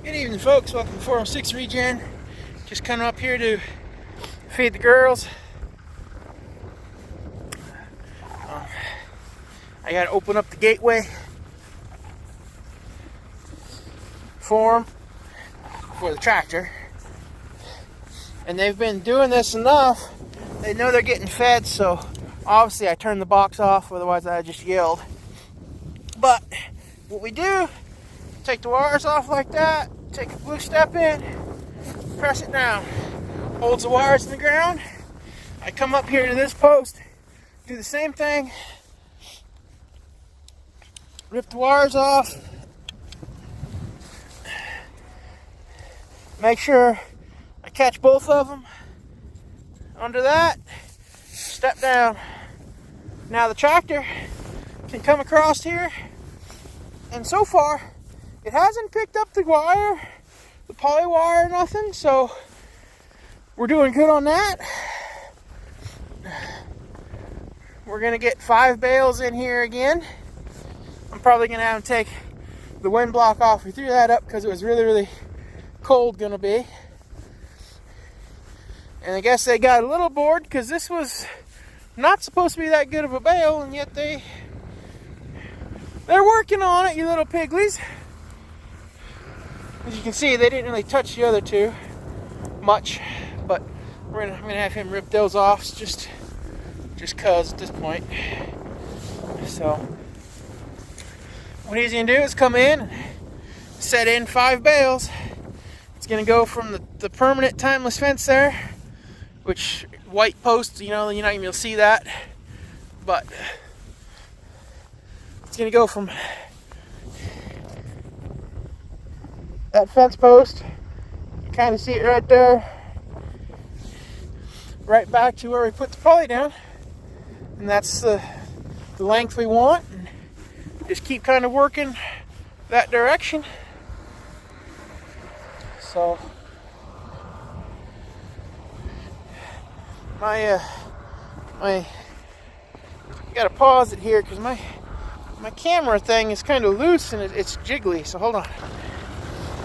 Good evening, folks. Welcome to 406 Regen. Just coming up here to feed the girls. I got to open up the gateway for them for the tractor. And they've been doing this enough. They know they're getting fed, so obviously I turned the box off, otherwise I just yelled. But what we do, take the wires off like that, take a blue step in, press it down, holds the wires in the ground. I come up here to this post, do the same thing, rip the wires off, make sure I catch both of them. Under that, step down. Now the tractor can come across here, and so far it hasn't picked up the wire, the poly wire, nothing, so we're doing good on that. We're gonna get 5 bales in here again. I'm probably gonna have to take the wind block off. We threw that up because it was really cold gonna be. And I guess they got a little bored because this was not supposed to be that good of a bale, and yet they're working on it, you little piglies. As you can see, they didn't really touch the other two much, but I'm gonna have him rip those off just cause at this point. So what he's gonna do is come in, set in 5 bales. It's gonna go from the permanent timeless fence there, which white posts, you're not even gonna see that, but it's gonna go from that fence post, you kind of see it right there, right back to where we put the poly down, and that's the length we want. And just keep kind of working that direction. So I gotta pause it here because my camera thing is kind of loose and it's jiggly, so hold on.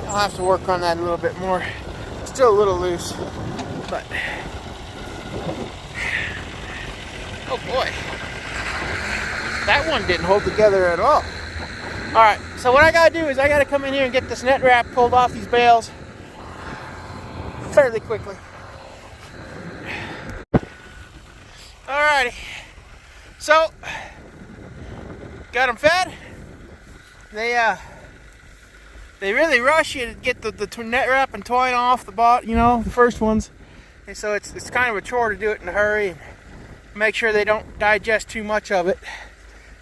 I'll have to work on that a little bit more. It's still a little loose, but oh boy, that one didn't hold together at all. Alright, so what I gotta do is I gotta come in here and get this net wrap pulled off these bales fairly quickly. Alrighty, so got them fed. They really rush you to get the net wrap and twine off the the first ones, and so it's kind of a chore to do it in a hurry and make sure they don't digest too much of it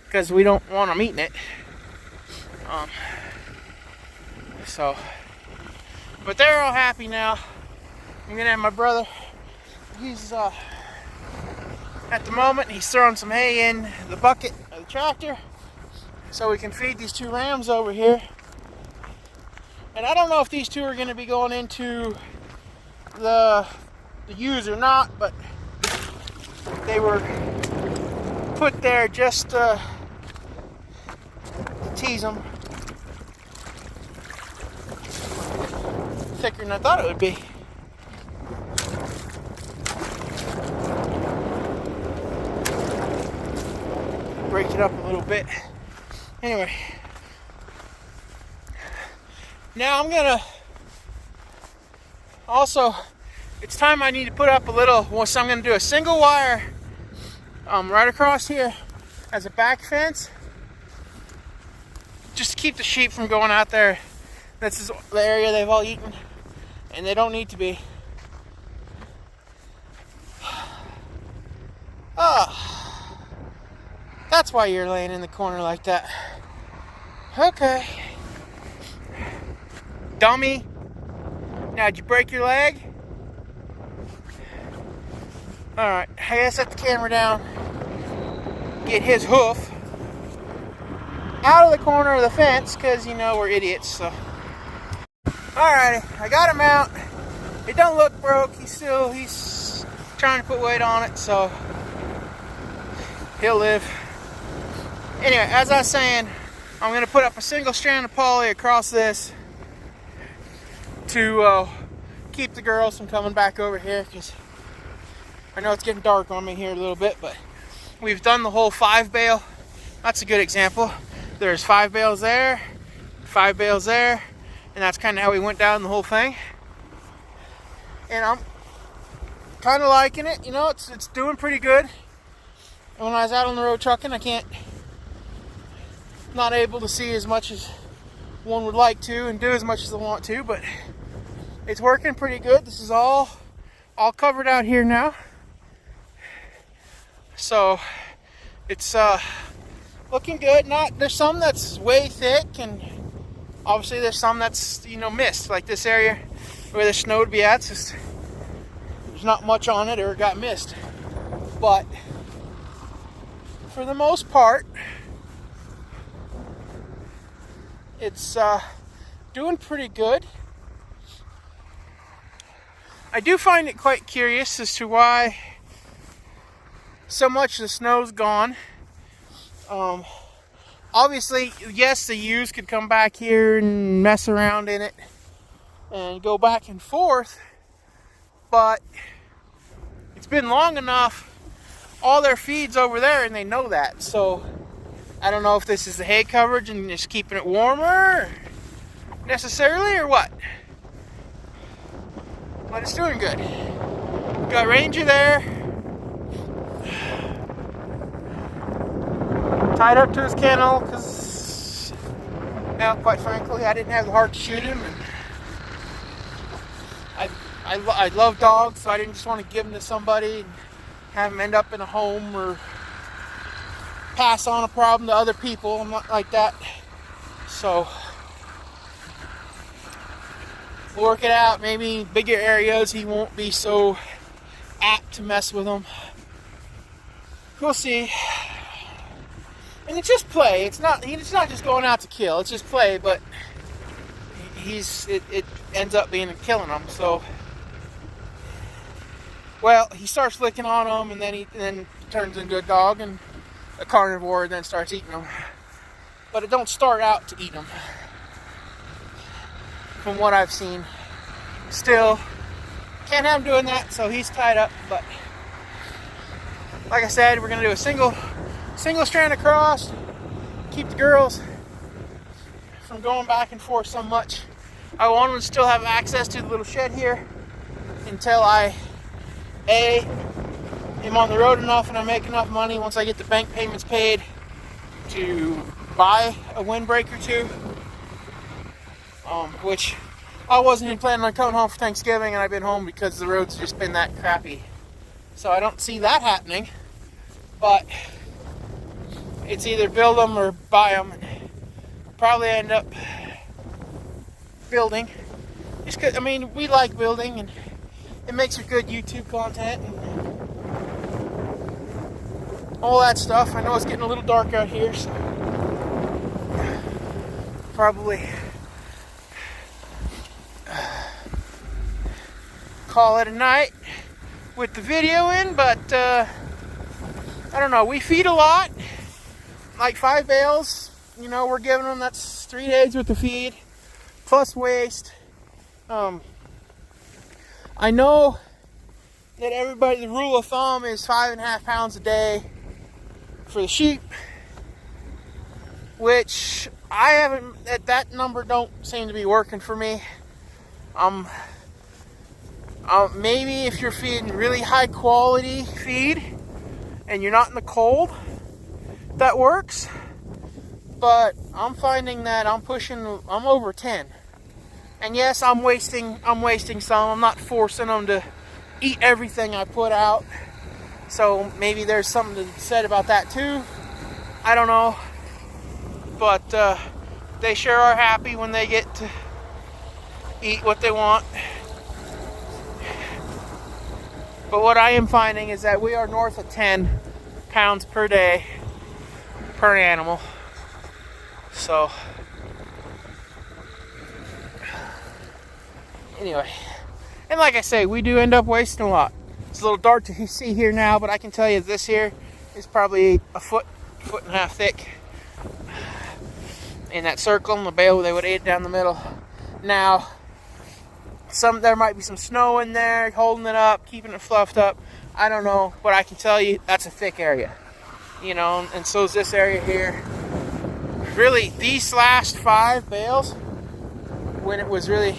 because we don't want them eating it. But they're all happy now. I'm gonna have my brother. He's at the moment he's throwing some hay in the bucket of the tractor so we can feed these 2 rams over here. And I don't know if these 2 are going to be going into the ewes or not, but they were put there just to tease them. Thicker than I thought it would be. Break it up a little bit. Anyway, now I'm gonna also, it's time I need to put up a little, so I'm gonna do a single wire right across here as a back fence, just to keep the sheep from going out there. This is the area they've all eaten, and they don't need to be. That's why you're laying in the corner like that. Okay. Dummy. Now, did you break your leg? Alright, I gotta set the camera down. Get his hoof out of the corner of the fence, because, we're idiots, so. Alrighty, I got him out. It don't look broke. He's trying to put weight on it, so he'll live. Anyway, as I was saying, I'm going to put up a single strand of poly across this to keep the girls from coming back over here, because I know it's getting dark on me here a little bit, but we've done the whole 5 bale. That's a good example. There's 5 bales there, 5 bales there, and that's kind of how we went down the whole thing. And I'm kind of liking it. You know, it's doing pretty good. And when I was out on the road trucking, not able to see as much as one would like to and do as much as I want to, but it's working pretty good. This is all covered out here now. So it's looking good. There's some that's way thick, and obviously there's some that's, you know, missed, like this area where the snow would be at. There's not much on it, or it got missed. But for the most part, it's doing pretty good. I do find it quite curious as to why so much of the snow's gone. Obviously, yes, the ewes could come back here and mess around in it and go back and forth, but it's been long enough. All their feed's over there, and they know that. So I don't know if this is the hay coverage and just keeping it warmer necessarily, or what. But it's doing good. Got Ranger there, tied up to his kennel because, well, quite frankly, I didn't have the heart to shoot him. And I love dogs, so I didn't just want to give them to somebody and have them end up in a home or pass on a problem to other people. I'm not like that. So we'll work it out. Maybe bigger areas he won't be so apt to mess with them. We'll see. And it's just play. It's not just going out to kill. It's just play, but it ends up being killing them. So, well, he starts licking on them, and then turns into a dog and a carnivore, and then starts eating them. But it don't start out to eat them, from what I've seen. Still, can't have him doing that, so he's tied up. But like I said, we're gonna do a single strand across, keep the girls from going back and forth so much. I want them to still have access to the little shed here until I am on the road enough and I make enough money once I get the bank payments paid to buy a windbreaker too. Which I wasn't even planning on coming home for Thanksgiving, and I've been home because the road's just been that crappy. So I don't see that happening, but it's either build them or buy them. Probably end up building. Just 'cause, I mean, we like building, and it makes for good YouTube content and all that stuff. I know it's getting a little dark out here, so probably call it a night with the video in, but I don't know. We feed a lot, like 5 bales. You know, we're giving them, that's 3 days worth of feed plus waste. I know that everybody, the rule of thumb is 5.5 pounds a day for the sheep, which I haven't, that number don't seem to be working for me. Maybe if you're feeding really high quality feed and you're not in the cold, that works. But I'm finding that I'm over 10. And yes, I'm wasting some. I'm not forcing them to eat everything I put out. So maybe there's something to be said about that too. I don't know. But they sure are happy when they get to eat what they want. But what I am finding is that we are north of 10 pounds per day per animal. So anyway, and like I say, we do end up wasting a lot. It's a little dark to see here now, but I can tell you this here is probably a foot and a half thick in that circle in the bale. They would eat it down the middle. Now There might be some snow in there holding it up, keeping it fluffed up. I don't know, but I can tell you that's a thick area, you know, and so is this area here. Really, these last 5 bales, when it was really,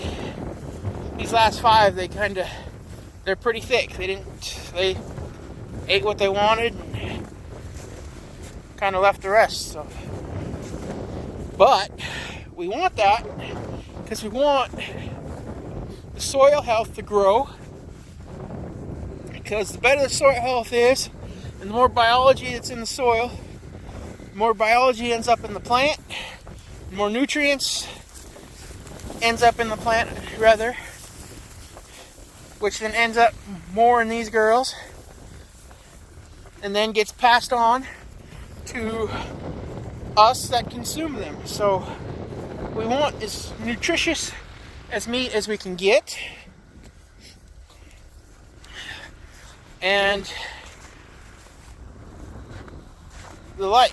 these last 5, they're pretty thick. They ate what they wanted and kind of left the rest. So, but we want that because we want the soil health to grow. Because the better the soil health is, and the more biology that's in the soil, the more biology ends up in the plant, the more nutrients ends up in the plant, rather, which then ends up more in these girls, and then gets passed on to us that consume them. So we want as nutritious as meat as we can get, and the like.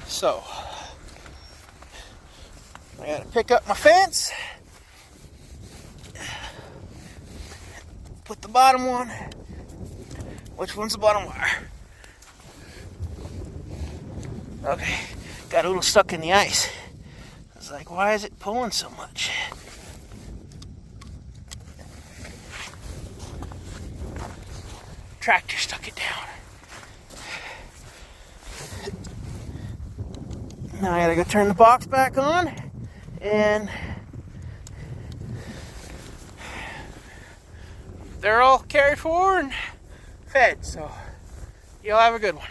So I gotta pick up my fence, put the bottom one. Which one's the bottom wire? Okay, got a little stuck in the ice. I was like, why is it pulling so much? Tractor stuck it down. Now I gotta go turn the box back on, and they're all cared for and fed, so you'll have a good one.